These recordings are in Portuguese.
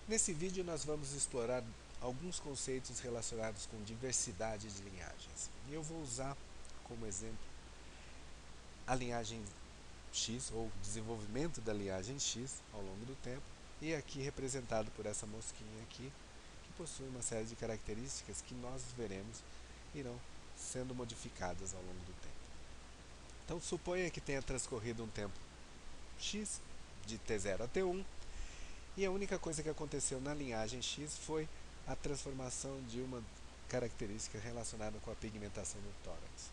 Nesse vídeo nós vamos explorar alguns conceitos relacionados com diversidade de linhagens. E eu vou usar como exemplo a linhagem X, ou desenvolvimento da linhagem X ao longo do tempo, e aqui representado por essa mosquinha aqui, que possui uma série de características que nós veremos irão sendo modificadas ao longo do tempo. Então suponha que tenha transcorrido um tempo X, de T0 a T1, e a única coisa que aconteceu na linhagem X foi a transformação de uma característica relacionada com a pigmentação do tórax.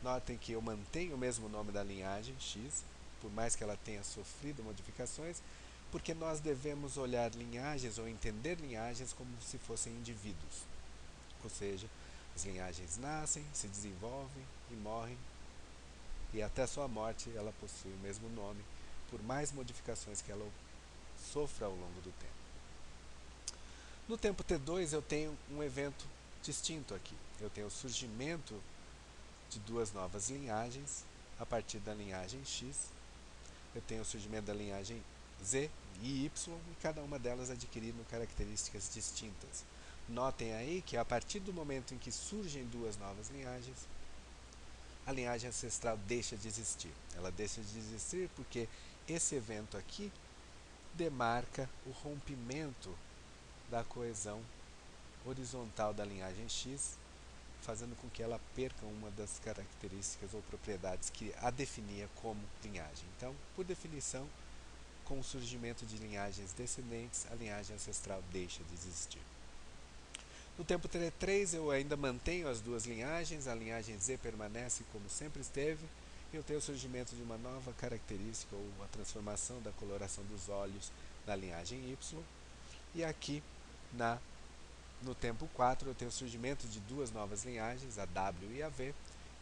Notem que eu mantenho o mesmo nome da linhagem X, por mais que ela tenha sofrido modificações, porque nós devemos olhar linhagens ou entender linhagens como se fossem indivíduos. Ou seja, as linhagens nascem, se desenvolvem e morrem, e até sua morte ela possui o mesmo nome, por mais modificações que ela sofra ao longo do tempo. No tempo T2 eu tenho um evento distinto aqui. Eu tenho o surgimento de duas novas linhagens a partir da linhagem X. Eu tenho o surgimento da linhagem Z e Y, e cada uma delas adquirindo características distintas. Notem aí que a partir do momento em que surgem duas novas linhagens, a linhagem ancestral deixa de existir. Ela deixa de existir porque esse evento aqui demarca o rompimento da coesão horizontal da linhagem X, fazendo com que ela perca uma das características ou propriedades que a definia como linhagem. Então, por definição, com o surgimento de linhagens descendentes, a linhagem ancestral deixa de existir. No tempo T3 eu ainda mantenho as duas linhagens, a linhagem Z permanece como sempre esteve, e eu tenho o surgimento de uma nova característica ou a transformação da coloração dos olhos na linhagem Y, e aqui no tempo 4 eu tenho o surgimento de duas novas linhagens, a W e a V,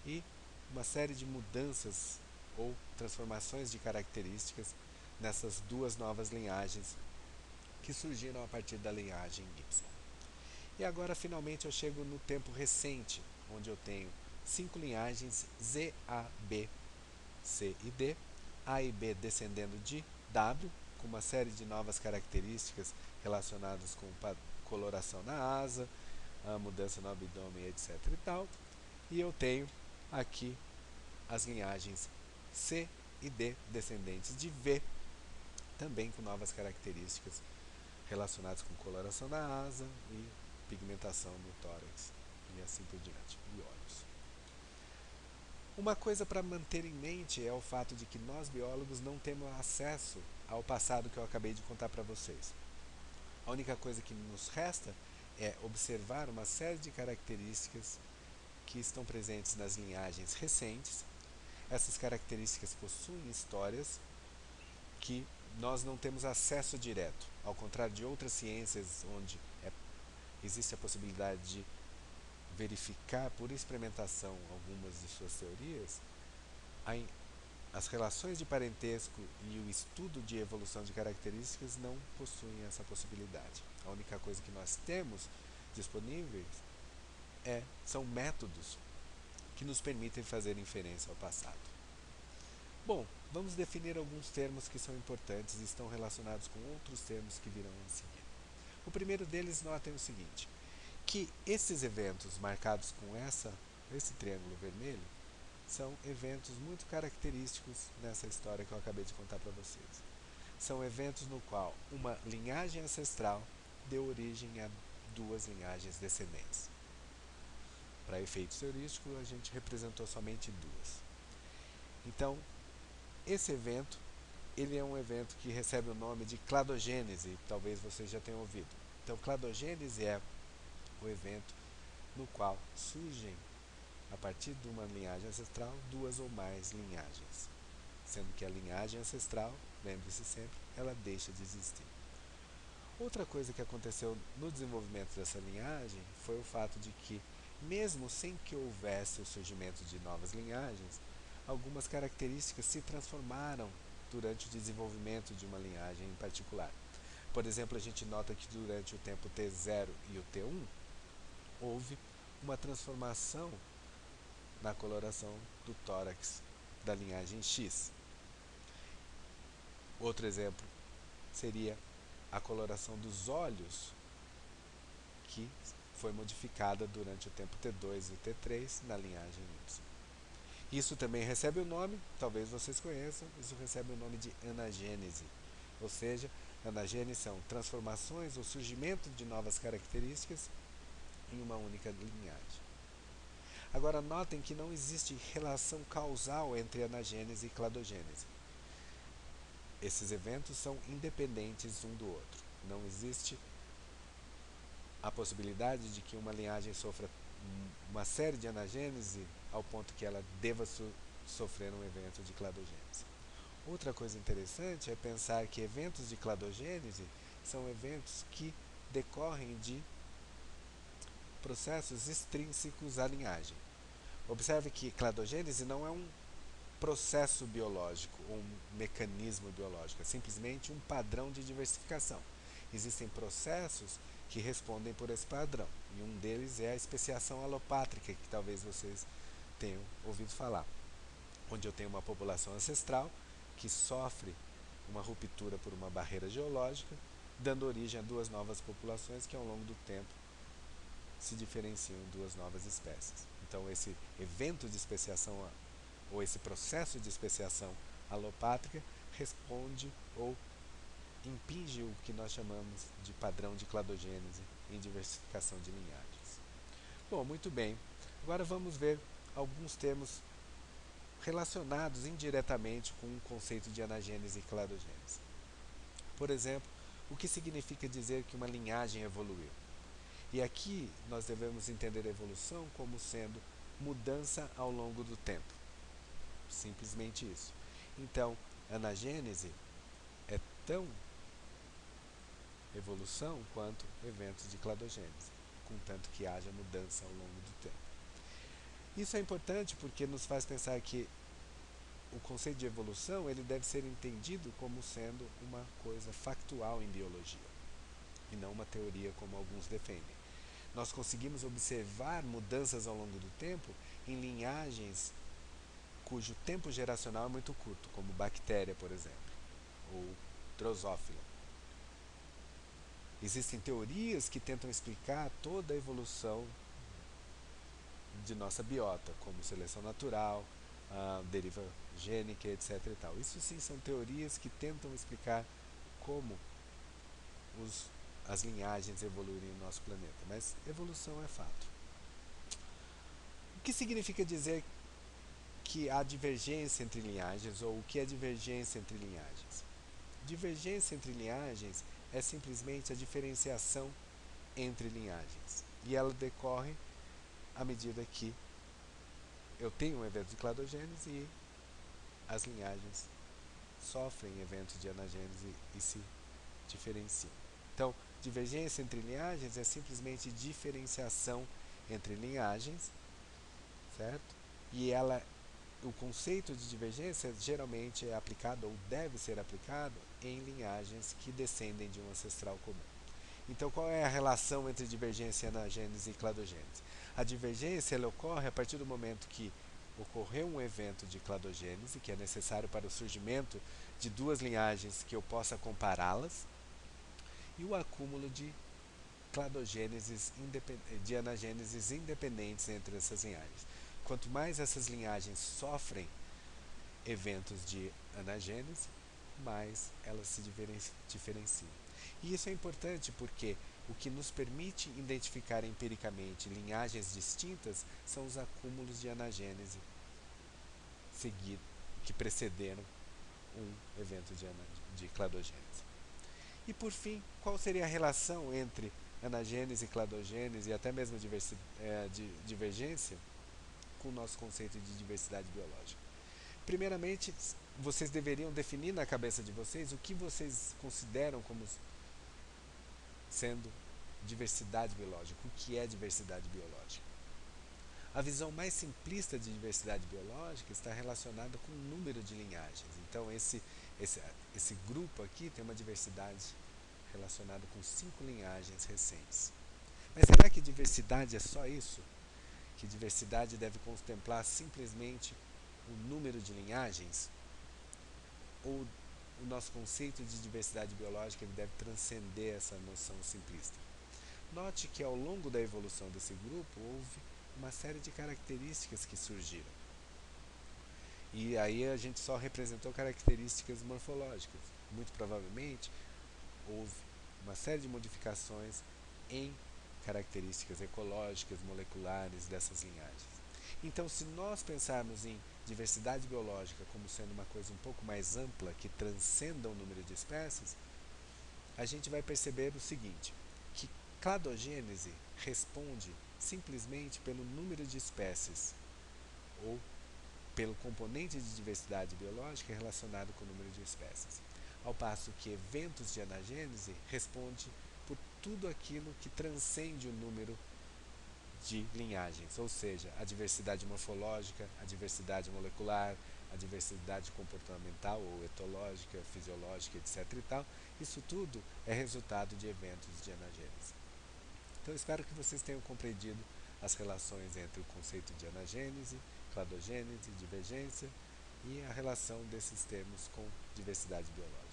e uma série de mudanças ou transformações de características nessas duas novas linhagens que surgiram a partir da linhagem Y. E agora finalmente eu chego no tempo recente, onde eu tenho 5 linhagens Z, A, B, C e D, A e B descendendo de W, com uma série de novas características relacionadas com coloração na asa, a mudança no abdômen, etc. e tal. E eu tenho aqui as linhagens C e D descendentes de V, também com novas características relacionadas com coloração na asa e pigmentação no tórax, e assim por diante, e olhos. Uma coisa para manter em mente é o fato de que nós biólogos não temos acesso ao passado que eu acabei de contar para vocês. A única coisa que nos resta é observar uma série de características que estão presentes nas linhagens recentes. Essas características possuem histórias que nós não temos acesso direto, ao contrário de outras ciências onde existe a possibilidade de verificar por experimentação algumas de suas teorias. As relações de parentesco e o estudo de evolução de características não possuem essa possibilidade. A única coisa que nós temos disponíveis são métodos que nos permitem fazer inferência ao passado. Bom, vamos definir alguns termos que são importantes e estão relacionados com outros termos que virão a seguir. O primeiro deles, notem o seguinte, que esses eventos marcados com esse triângulo vermelho são eventos muito característicos nessa história que eu acabei de contar para vocês. São eventos no qual uma linhagem ancestral deu origem a duas linhagens descendentes. Para efeitos heurísticos, a gente representou somente duas. Então, esse evento ele é um evento que recebe o nome de cladogênese, talvez vocês já tenham ouvido. Então, cladogênese é o evento no qual surgem, a partir de uma linhagem ancestral, duas ou mais linhagens. Sendo que a linhagem ancestral, lembre-se sempre, ela deixa de existir. Outra coisa que aconteceu no desenvolvimento dessa linhagem foi o fato de que, mesmo sem que houvesse o surgimento de novas linhagens, algumas características se transformaram durante o desenvolvimento de uma linhagem em particular. Por exemplo, a gente nota que durante o tempo T0 e o T1, houve uma transformação na coloração do tórax da linhagem X. Outro exemplo seria a coloração dos olhos, que foi modificada durante o tempo T2 e T3 na linhagem Y. Isso também recebe o nome, talvez vocês conheçam, isso recebe o nome de anagênese. Ou seja, anagênese são transformações ou surgimento de novas características em uma única linhagem. Agora notem que não existe relação causal entre anagênese e cladogênese. Esses eventos são independentes um do outro. Não existe a possibilidade de que uma linhagem sofra uma série de anagênese ao ponto que ela deva sofrer um evento de cladogênese. Outra coisa interessante é pensar que eventos de cladogênese são eventos que decorrem de processos extrínsecos à linhagem. Observe que cladogênese não é um processo biológico ou um mecanismo biológico, é simplesmente um padrão de diversificação. Existem processos que respondem por esse padrão, e um deles é a especiação alopátrica, que talvez vocês tenham ouvido falar, onde eu tenho uma população ancestral que sofre uma ruptura por uma barreira geológica, dando origem a duas novas populações que ao longo do tempo se diferenciam em duas novas espécies. Então esse evento de especiação, ou esse processo de especiação alopátrica, responde ou impinge o que nós chamamos de padrão de cladogênese em diversificação de linhagens. Bom, muito bem. Agora vamos ver alguns termos relacionados indiretamente com o conceito de anagênese e cladogênese. Por exemplo, o que significa dizer que uma linhagem evoluiu? E aqui nós devemos entender a evolução como sendo mudança ao longo do tempo. Simplesmente isso. Então, anagênese é tão evolução quanto eventos de cladogênese, contanto que haja mudança ao longo do tempo. Isso é importante porque nos faz pensar que o conceito de evolução ele deve ser entendido como sendo uma coisa factual em biologia, e não uma teoria como alguns defendem. Nós conseguimos observar mudanças ao longo do tempo em linhagens cujo tempo geracional é muito curto, como bactéria, por exemplo, ou drosófila. Existem teorias que tentam explicar toda a evolução de nossa biota, como seleção natural, deriva gênica, etc. e tal. Isso sim são teorias que tentam explicar como as linhagens evoluírem no nosso planeta, mas evolução é fato. O que significa dizer que há divergência entre linhagens, ou o que é divergência entre linhagens? Divergência entre linhagens é simplesmente a diferenciação entre linhagens, e ela decorre à medida que eu tenho um evento de cladogênese e as linhagens sofrem eventos de anagênese e se diferenciam. Então, divergência entre linhagens é simplesmente diferenciação entre linhagens, certo? E o conceito de divergência geralmente é aplicado ou deve ser aplicado em linhagens que descendem de um ancestral comum. Então, qual é a relação entre divergência, anagênese e cladogênese? A divergência ela ocorre a partir do momento que ocorreu um evento de cladogênese, que é necessário para o surgimento de duas linhagens que eu possa compará-las, e o acúmulo de cladogêneses, de anagêneses independentes entre essas linhagens. Quanto mais essas linhagens sofrem eventos de anagênese, mais elas se diferenciam. E isso é importante porque o que nos permite identificar empiricamente linhagens distintas são os acúmulos de anagênese que precederam um evento de cladogênese. E por fim, qual seria a relação entre anagênese, cladogênese e até mesmo divergência com o nosso conceito de diversidade biológica? Primeiramente, vocês deveriam definir na cabeça de vocês o que vocês consideram como sendo diversidade biológica, o que é diversidade biológica. A visão mais simplista de diversidade biológica está relacionada com o número de linhagens. Então esse grupo aqui tem uma diversidade relacionada com 5 linhagens recentes. Mas será que diversidade é só isso? Que diversidade deve contemplar simplesmente o número de linhagens? Ou o nosso conceito de diversidade biológica ele deve transcender essa noção simplista. Note que ao longo da evolução desse grupo houve uma série de características que surgiram. E aí a gente só representou características morfológicas. Muito provavelmente houve uma série de modificações em características ecológicas, moleculares dessas linhagens. Então, se nós pensarmos em diversidade biológica como sendo uma coisa um pouco mais ampla, que transcenda o número de espécies, a gente vai perceber o seguinte, que cladogênese responde simplesmente pelo número de espécies, ou pelo componente de diversidade biológica relacionado com o número de espécies. Ao passo que eventos de anagênese responde por tudo aquilo que transcende o número de linhagens, ou seja, a diversidade morfológica, a diversidade molecular, a diversidade comportamental ou etológica, fisiológica, etc. e tal, isso tudo é resultado de eventos de anagênese. Então, espero que vocês tenham compreendido as relações entre o conceito de anagênese, cladogênese, divergência e a relação desses termos com diversidade biológica.